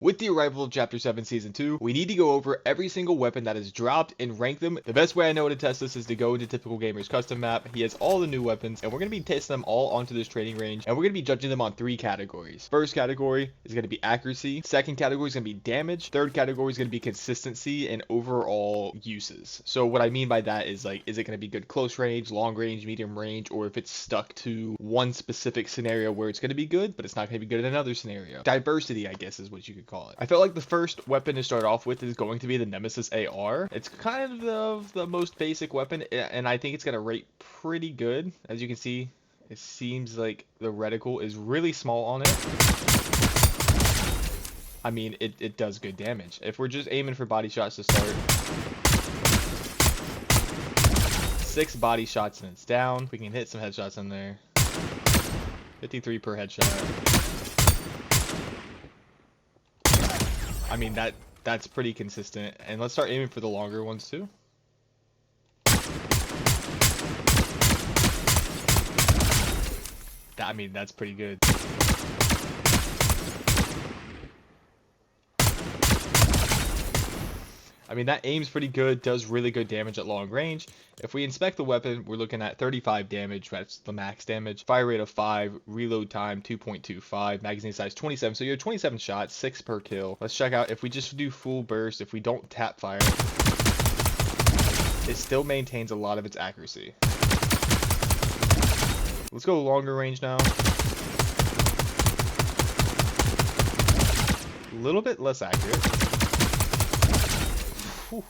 With the arrival of Chapter 7 Season 2, we need to go over every single weapon that is dropped and rank them. The best way I know to test this is to go into Typical Gamer's custom map. He has all the new weapons, and we're going to be testing them all onto this training range, and we're going to be judging them on 3 categories. First category is going to be accuracy. Second category is going to be damage. Third category is going to be consistency and overall uses. So what I mean by that is, like, is it going to be good close range, long range, medium range, or if it's stuck to one specific scenario where it's going to be good, but it's not going to be good in another scenario. Diversity, I guess, is what you could call it. I felt like the first weapon to start off with is going to be the Nemesis AR. It's kind of the most basic weapon, and I think it's going to rate pretty good. As you can see, it seems like the reticle is really small on it. I mean, it does good damage. If we're just aiming for body shots to start, 6 body shots and it's down. We can hit some headshots in there. 53 per headshot. I mean, that's pretty consistent. And let's start aiming for the longer ones too. I mean, that's pretty good. I mean, that aims pretty good, does really good damage at long range. If we inspect the weapon, we're looking at 35 damage, that's the max damage. Fire rate of 5, reload time 2.25, magazine size 27, so you have 27 shots, 6 per kill. Let's check out if we just do full burst, if we don't tap fire, it still maintains a lot of its accuracy. Let's go longer range now. A little bit less accurate. Whew.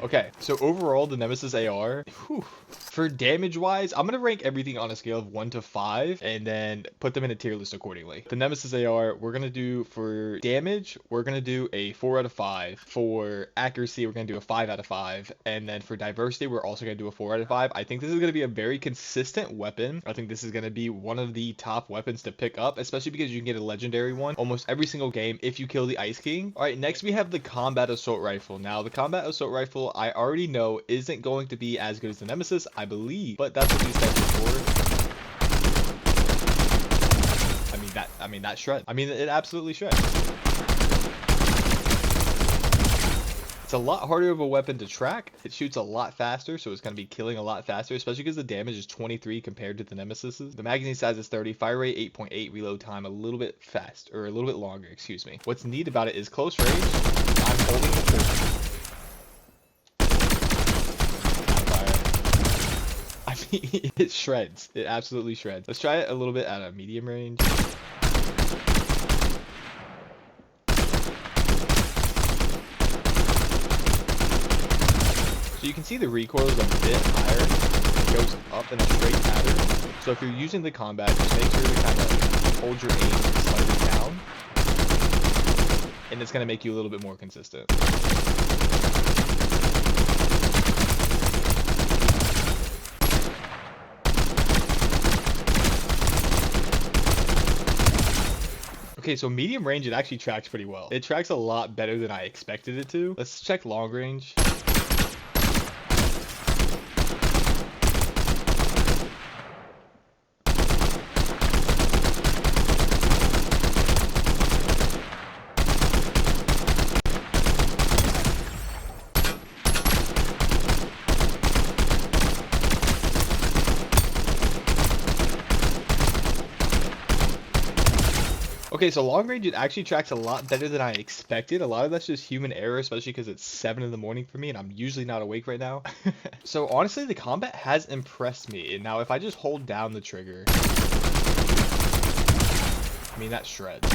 Okay, so overall, the Nemesis AR, for damage wise, I'm gonna rank everything on a scale of 1 to 5 and then put them in a tier list accordingly. The Nemesis AR, we're gonna do for damage, we're gonna do a 4 out of 5. For accuracy, we're gonna do a 5 out of 5. And then for diversity, we're also gonna do a 4 out of 5. I think this is gonna be a very consistent weapon. I think this is gonna be one of the top weapons to pick up, especially because you can get a legendary one almost every single game if you kill the Ice King. All right, next we have the Combat Assault Rifle. Now, the Combat Assault Rifle, I already know isn't going to be as good as the Nemesis, I believe, but that's what these guys are for. I mean that shreds. I mean, it absolutely shreds. It's a lot harder of a weapon to track. It shoots a lot faster, so it's going to be killing a lot faster, especially because the damage is 23 compared to the Nemesis's. The magazine size is 30, fire rate 8.8, reload time a little bit fast, or a little bit longer, excuse me. What's neat about it is close range. I'm holding the trigger. It shreds. It absolutely shreds. Let's try it a little bit at a medium range. So you can see the recoil is a bit higher. It goes up in a straight pattern. So if you're using the combat, just make sure to kind of hold your aim slightly down. And it's going to make you a little bit more consistent. Okay, so medium range, it actually tracks pretty well. It tracks a lot better than I expected it to. Let's check long range. Okay, so long range, it actually tracks a lot better than I expected. A lot of that's just human error, especially because it's 7 in the morning for me and I'm usually not awake right now. So honestly, the combat has impressed me. And now if I just hold down the trigger, I mean, that shreds.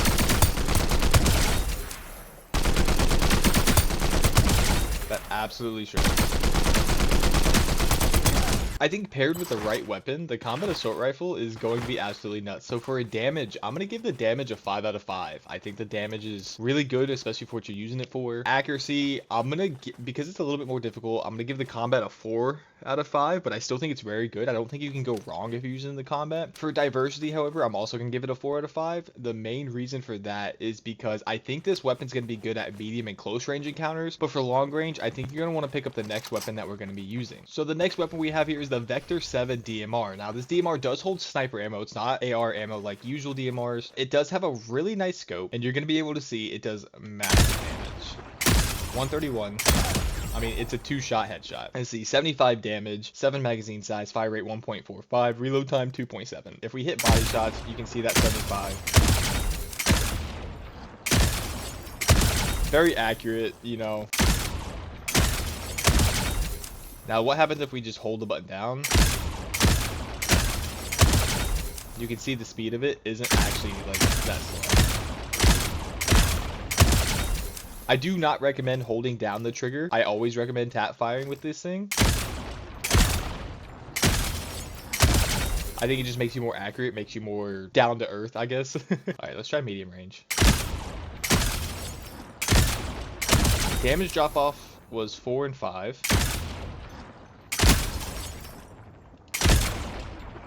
That absolutely shreds. I think paired with the right weapon, the combat assault rifle is going to be absolutely nuts. So for a damage, I'm going to give the damage a 5 out of 5. I think the damage is really good, especially for what you're using it for. Accuracy, I'm going to, because it's a little bit more difficult, I'm going to give the combat a 4 out of 5, but I still think it's very good. I don't think you can go wrong if you're using the combat. For diversity, however, I'm also going to give it a 4 out of 5. The main reason for that is because I think this weapon's going to be good at medium and close range encounters, but for long range, I think you're going to want to pick up the next weapon that we're going to be using. So the next weapon we have here is the Vector 7 DMR. Now this DMR does hold sniper ammo. It's not AR ammo like usual DMRs. It does have a really nice scope, and you're going to be able to see it does massive damage. 131. I mean, it's a 2-shot headshot. Let's see, 75 damage, 7 magazine size, fire rate 1.45, reload time 2.7. If we hit body shots, you can see that 75. Very accurate, you know. Now, what happens if we just hold the button down? You can see the speed of it isn't actually like that slow. I do not recommend holding down the trigger. I always recommend tap firing with this thing. I think it just makes you more accurate, makes you more down to earth, I guess. All right, let's try medium range. Damage drop off was 4 and 5.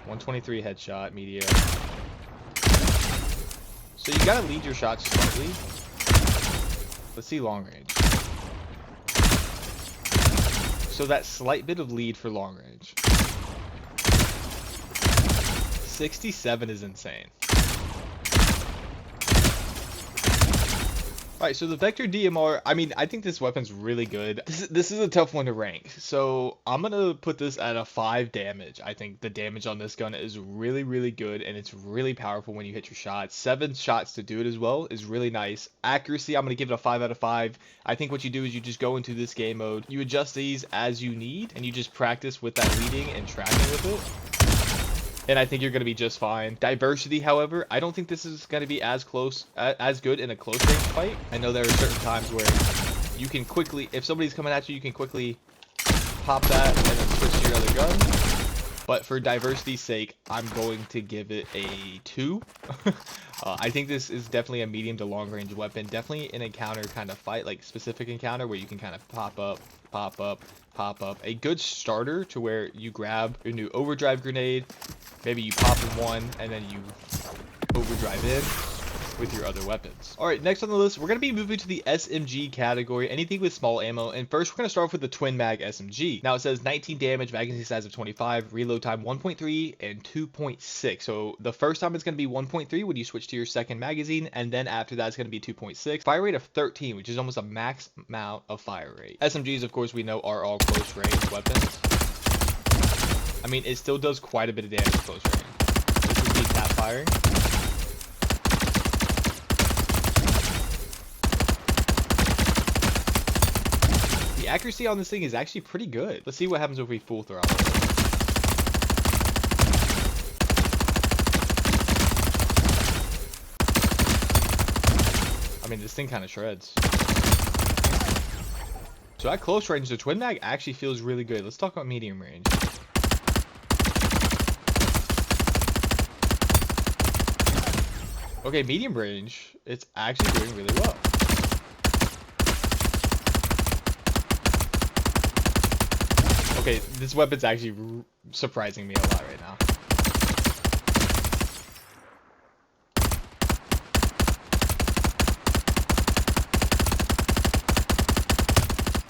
123 headshot, medium. So you gotta lead your shots slightly. Let's see long range. So that slight bit of lead for long range. 67 is insane. Alright, so the Vector DMR, I mean, I think this weapon's really good. This is a tough one to rank. So I'm going to put this at a 5 damage. I think the damage on this gun is really, really good, and it's really powerful when you hit your shots. 7 shots to do it as well is really nice. Accuracy, I'm going to give it a 5 out of 5. I think what you do is you just go into this game mode, you adjust these as you need, and you just practice with that leading and tracking with it. And I think you're going to be just fine. Diversity, however, I don't think this is going to be as close, as good in a close range fight. I know there are certain times where you can quickly, if somebody's coming at you, you can quickly pop that and then switch to your other gun. But for diversity's sake, I'm going to give it a 2. I think this is definitely a medium to long range weapon. Definitely an encounter kind of fight, like specific encounter where you can kind of pop up, pop up, pop up. A good starter to where you grab your new overdrive grenade. Maybe you pop in one and then you overdrive in with your other weapons. All right, next on the list, we're going to be moving to the SMG category, anything with small ammo. And first, we're going to start off with the twin mag SMG. Now it says 19 damage, magazine size of 25, reload time 1.3 and 2.6. So the first time it's going to be 1.3 when you switch to your second magazine, and then after that it's going to be 2.6. Fire rate of 13, which is almost a max amount of fire rate. SMGs, of course, we know are all close range weapons. I mean, it still does quite a bit of damage close range. This is me tap firing. The accuracy on this thing is actually pretty good. Let's see what happens if we full throttle. I mean, this thing kind of shreds. So at close range, the twin mag actually feels really good. Let's talk about medium range. Okay, medium range, it's actually doing really well. Okay, this weapon's actually surprising me a lot right now.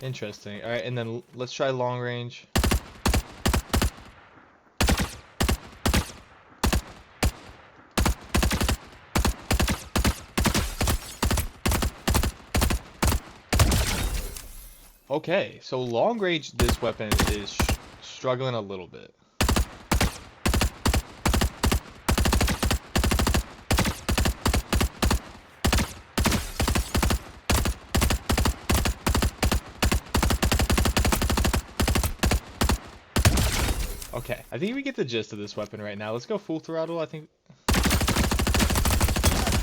Interesting. All right, and then let's try long range. Okay, so long range, this weapon is struggling a little bit. Okay, I think we get the gist of this weapon right now. Let's go full throttle. I think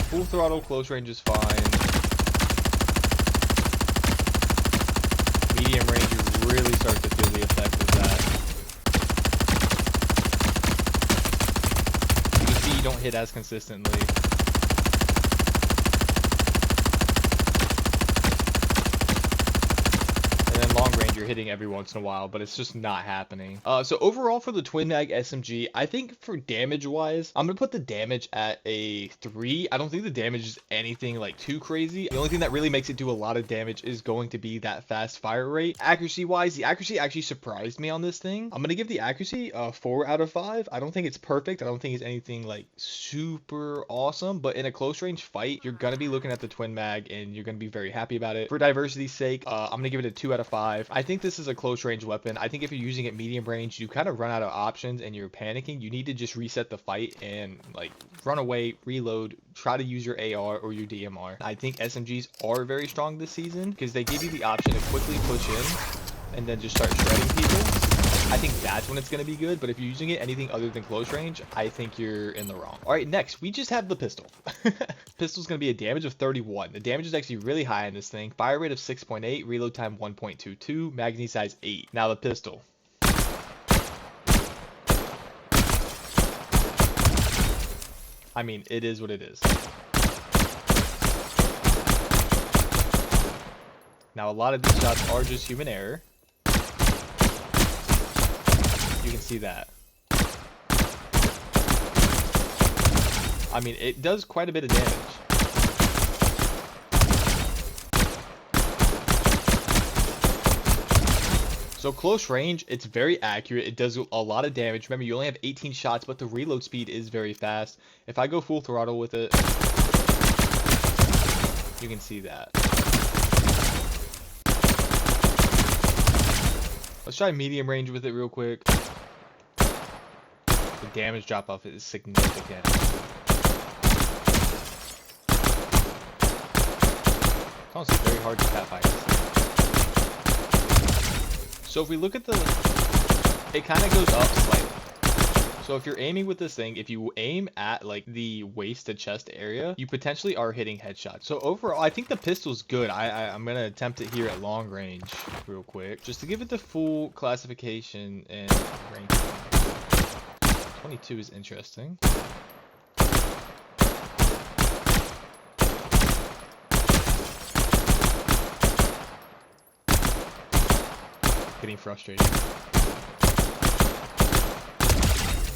full throttle, close range is fine. Medium range, you really start to feel the effect of that. hit as consistently. And then long range, you're hitting every once in a while, but it's just not happening. So overall for the twin mag SMG, I think for damage wise, I'm gonna put the damage at a 3. I don't think the damage is anything like too crazy. The only thing that really makes it do a lot of damage is going to be that fast fire rate. Accuracy wise, the accuracy actually surprised me on this thing. I'm gonna give the accuracy a 4 out of 5. I don't think it's perfect. I don't think it's anything like super awesome, but in a close range fight, you're gonna be looking at the twin mag and you're gonna be very happy about it. For diversity's sake, I'm gonna give it a 2 out of 5. I think this is a close range weapon. I think if you're using it medium range, you kind of run out of options and you're panicking. You need to just reset the fight and like run away, reload, try to use your AR or your DMR. I think SMGs are very strong this season because they give you the option to quickly push in and then just start shredding people. I think that's when it's going to be good, but if you're using it anything other than close range, I think you're in the wrong. All right, next, we just have the pistol. Pistol's going to be a damage of 31. The damage is actually really high in this thing. Fire rate of 6.8, reload time 1.22, magazine size 8. Now the pistol. I mean, it is what it is. Now, a lot of these shots are just human error. You can see that. I mean, it does quite a bit of damage. So close range, it's very accurate. It does a lot of damage. Remember, you only have 18 shots, but the reload speed is very fast. If I go full throttle with it, you can see that. Let's try medium range with it real quick. The damage drop off is significant. It's honestly very hard to tap fire. So if we look at the, it kind of goes up slightly. So if you're aiming with this thing, if you aim at like the waist to chest area, you potentially are hitting headshots. So overall, I think the pistol's good. I'm going to attempt it here at long range real quick, just to give it the full classification and ranking. 22 is interesting. Getting frustrated.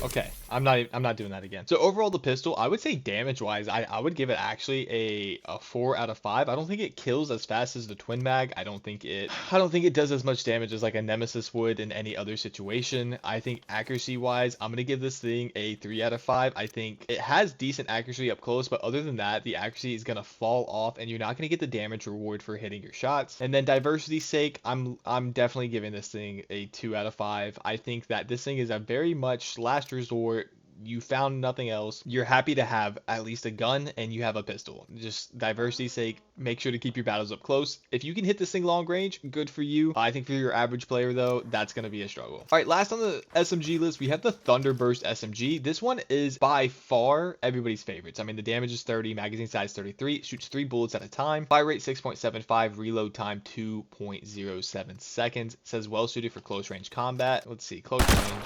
Okay, I'm not doing that again. So overall, the pistol, I would say damage wise, I would give it actually a 4 out of 5. I don't think it kills as fast as the twin mag. I don't think it does as much damage as like a Nemesis would in any other situation. I think accuracy wise, I'm gonna give this thing a 3 out of 5. I think it has decent accuracy up close, but other than that, the accuracy is gonna fall off and you're not gonna get the damage reward for hitting your shots. And then diversity's sake, I'm definitely giving this thing a 2 out of 5. I think that this thing is a very much last resort. You found nothing else, you're happy to have at least a gun and you have a pistol. Just diversity's sake, make sure to keep your battles up close. If you can hit this thing long range, good for you. I think for your average player though, that's going to be a struggle. All right, last on the SMG list, we have the Thunderburst SMG. This one is by far everybody's favorites. I mean, the damage is 30, magazine size 33, shoots 3 bullets at a time, fire rate 6.75, reload time 2.07 seconds. It says well suited for close range combat. Let's see, close range.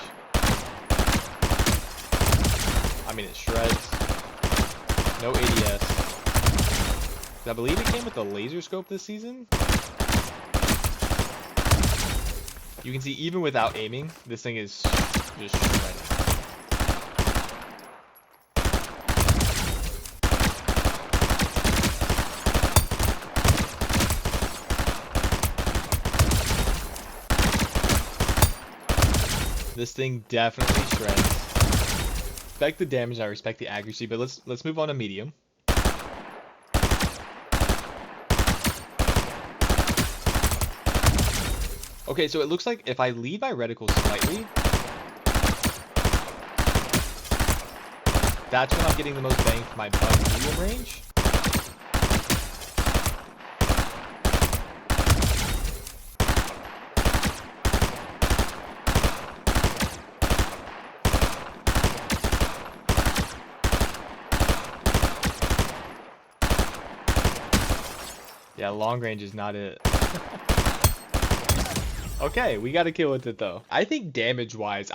I mean, it shreds. No ADS. I believe it came with a laser scope this season. You can see even without aiming, this thing is just shredding. This thing definitely shreds. Respect the damage, I respect the accuracy, but let's move on to medium. Okay, so it looks like if I lead my reticle slightly, that's when I'm getting the most bang for my buck medium range. Yeah, long range is not it. Okay, we got a kill with it though. I think damage wise,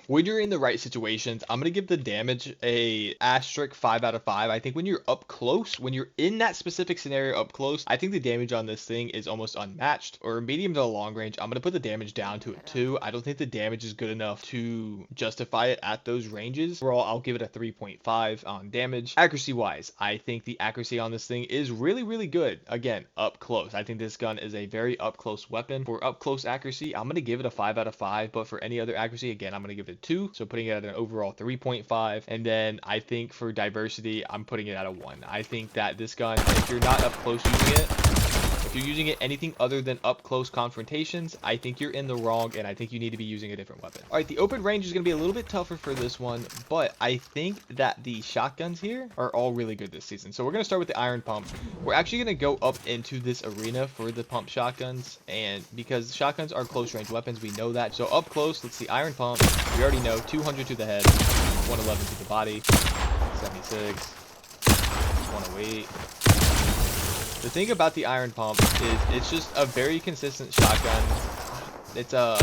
When you're in the right situations, I'm going to give the damage a asterisk 5 out of 5. I think when you're up close, when you're in that specific scenario up close, I think the damage on this thing is almost unmatched. Or medium to long range, I'm going to put the damage down to a 2. I don't think the damage is good enough to justify it at those ranges. Overall, I'll give it a 3.5 on damage. Accuracy wise, I think the accuracy on this thing is really, really good. Again, up close. I think this gun is a very up close weapon. For up close accuracy, I'm going to give it a 5 out of 5. But for any other accuracy, again, I'm going to give it a 2. So putting it at an overall 3.5. And then I think for diversity, I'm putting it at a 1. I think that this gun, if you're not up close using it, if you're using it anything other than up close confrontations, I think you're in the wrong, and I think you need to be using a different weapon. All right, the open range is going to be a little bit tougher for this one, but I think that the shotguns here are all really good this season. So we're going to start with the iron pump. We're actually going to go up into this arena for the pump shotguns, and because shotguns are close range weapons, we know that. So up close, let's see, iron pump. We already know 200 to the head, 111 to the body, 76, 108. The thing about the iron pump is it's just a very consistent shotgun. It's a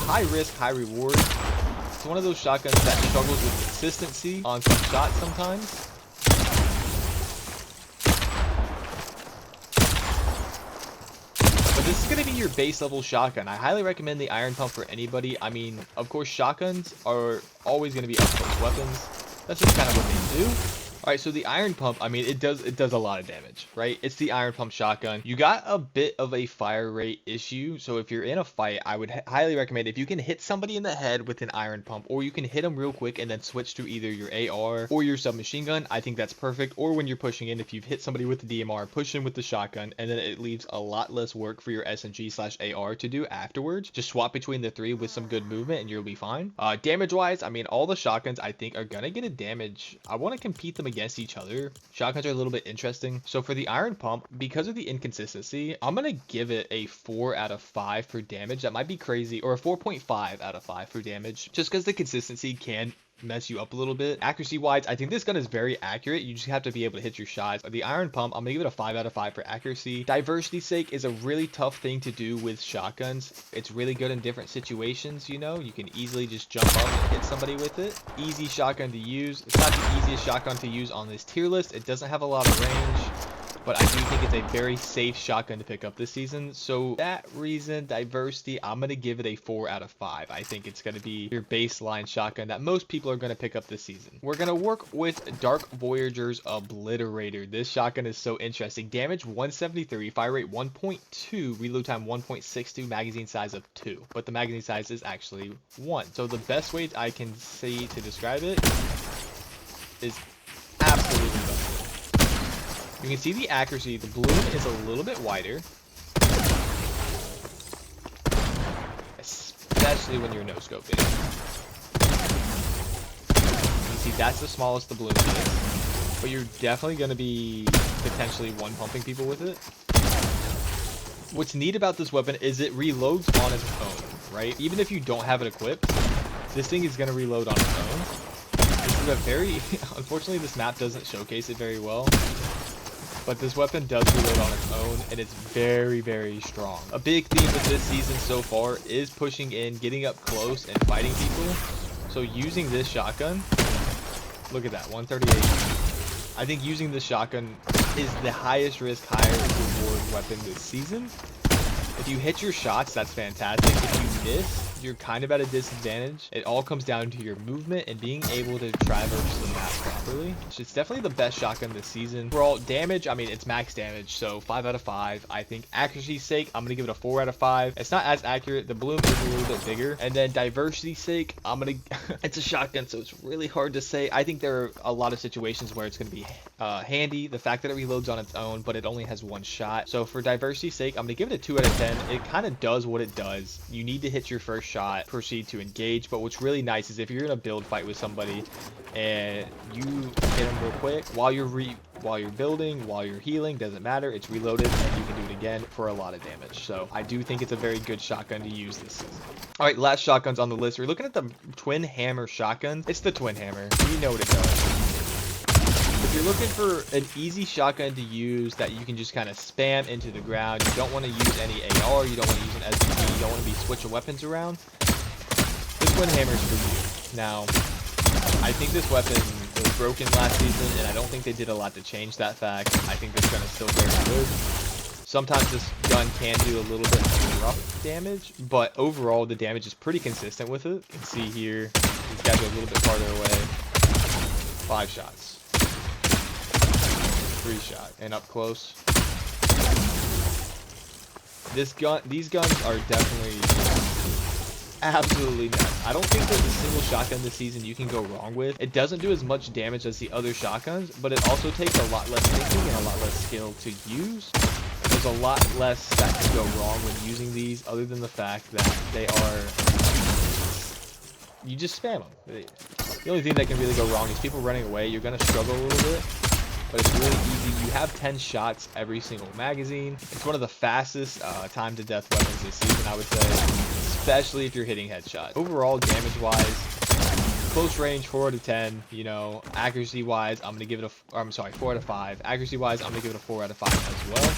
high risk, high reward. It's one of those shotguns that struggles with consistency on some shots sometimes. But this is going to be your base level shotgun. I highly recommend the iron pump for anybody. I mean, of course, shotguns are always going to be up close weapons. That's just kind of what they do. Alright, so the iron pump, I mean, it does a lot of damage, right? It's the iron pump shotgun. You got a bit of a fire rate issue, so if you're in a fight, I would highly recommend if you can hit somebody in the head with an iron pump, or you can hit them real quick and then switch to either your AR or your submachine gun, I think that's perfect. Or when you're pushing in, if you've hit somebody with the DMR, push in with the shotgun, and then it leaves a lot less work for your SMG/AR to do afterwards. Just swap between the three with some good movement and you'll be fine. Damage-wise, I mean, all the shotguns, I think, are gonna get a damage. I want to compete them against each other. Shotguns are a little bit interesting. So for the iron pump, because of the inconsistency, I'm gonna give it a 4 out of 5 for damage. That might be crazy, or a 4.5 out of 5 for damage, just because the consistency can mess you up a little bit. Accuracy wise, I think this gun is very accurate. You just have to be able to hit your shots. The iron pump, I'm gonna give it a 5 out of 5 for accuracy. Diversity's sake is a really tough thing to do with shotguns. It's really good in different situations, you know. You can easily just jump up and hit somebody with it. Easy shotgun to use. It's not the easiest shotgun to use on this tier list. It doesn't have a lot of range, but I do think it's a very safe shotgun to pick up this season. So that reason, diversity, I'm going to give it a 4 out of 5. I think it's going to be your baseline shotgun that most people are going to pick up this season. We're going to work with Dark Voyager's Obliterator. This shotgun is so interesting. Damage 173, fire rate 1.2, reload time 1.62, magazine size of 2. But the magazine size is actually 1. So the best way I can say to describe it is absolutely busted. You can see the accuracy. The bloom is a little bit wider, especially when you're no-scoping. You see that's the smallest the bloom is, but you're definitely going to be potentially one-pumping people with it. What's neat about this weapon is it reloads on its own, right? Even if you don't have it equipped, this thing is going to reload on its own. This is a very... Unfortunately, this map doesn't showcase it very well. But this weapon does reload on its own, and it's very, very strong. A big theme of this season so far is pushing in, getting up close, and fighting people. So using this shotgun, look at that, 138. I think using this shotgun is the highest risk, highest reward weapon this season. If you hit your shots, that's fantastic. If you miss, you're kind of at a disadvantage. It all comes down to your movement and being able to traverse the map properly. It's definitely the best shotgun this season. Overall damage, I mean, it's max damage, so 5 out of 5. I think accuracy's sake, I'm gonna give it a 4 out of 5. It's not as accurate. The bloom is a little bit bigger. And then diversity's sake, I'm gonna it's a shotgun, so it's really hard to say. I think there are a lot of situations where it's gonna be handy. The fact that it reloads on its own, but it only has one shot. So for diversity's sake, I'm gonna give it a 2 out of 10. It kind of does what it does. You need to hit your first shot, proceed to engage. But what's really nice is if you're in a build fight with somebody and you hit them real quick while you're building, while you're healing, doesn't matter, it's reloaded and you can do it again for a lot of damage. So I do think it's a very good shotgun to use this season. All right, last shotguns on the list. We're looking at the twin hammer shotgun. It's the twin hammer. You know what it does. If you're looking for an easy shotgun to use that you can just kind of spam into the ground, you don't want to use any AR, you don't want to use an SMG, you don't want to be switching weapons around, this twin hammer is for you. Now, I think this weapon was broken last season, and I don't think they did a lot to change that fact. I think this gun is still very good. Sometimes this gun can do a little bit of rough damage, but overall the damage is pretty consistent with it. You can see here, these guys are a little bit farther away. 5 shots. 3 shot. And up close. These guns are definitely absolutely nuts. I don't think there's a single shotgun this season you can go wrong with. It doesn't do as much damage as the other shotguns, but it also takes a lot less thinking and a lot less skill to use. There's a lot less that can go wrong when using these, other than the fact that they are, you just spam them. The only thing that can really go wrong is people running away. You're going to struggle a little bit, but it's really easy. You have 10 shots every single magazine. It's one of the fastest time to death weapons this season, I would say, especially if you're hitting headshots. Overall, damage-wise, close range 4 out of 10. You know, accuracy-wise, I'm gonna give it a 4 out of 5. Accuracy-wise, I'm gonna give it a 4 out of 5 as well.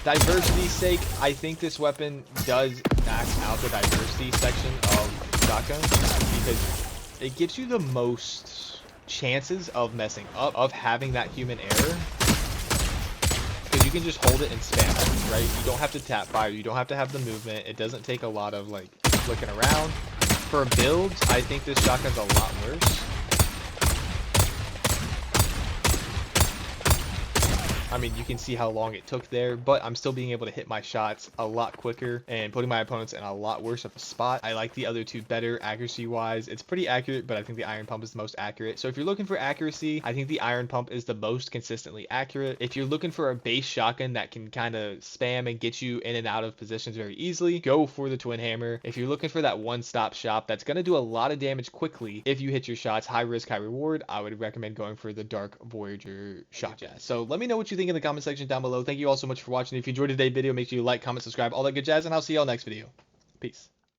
Diversity's sake, I think this weapon does max out the diversity section of shotguns because it gives you the most chances of messing up, of having that human error, because you can just hold it and spam it, right? You don't have to tap fire, you don't have to have the movement. It doesn't take a lot of like flicking around. For builds, I think this shotgun's a lot worse. I mean, you can see how long it took there, but I'm still being able to hit my shots a lot quicker and putting my opponents in a lot worse of a spot. I like the other two better accuracy-wise. It's pretty accurate, but I think the iron pump is the most accurate. So if you're looking for accuracy, I think the iron pump is the most consistently accurate. If you're looking for a base shotgun that can kind of spam and get you in and out of positions very easily, go for the twin hammer. If you're looking for that one-stop shop that's going to do a lot of damage quickly, if you hit your shots, high risk, high reward, I would recommend going for the dark Voyager shotgun. So let me know what you think in the comment section down below. Thank you all so much for watching. If you enjoyed today's video, make sure you like, comment, subscribe, all that good jazz, and I'll see y'all next video. Peace.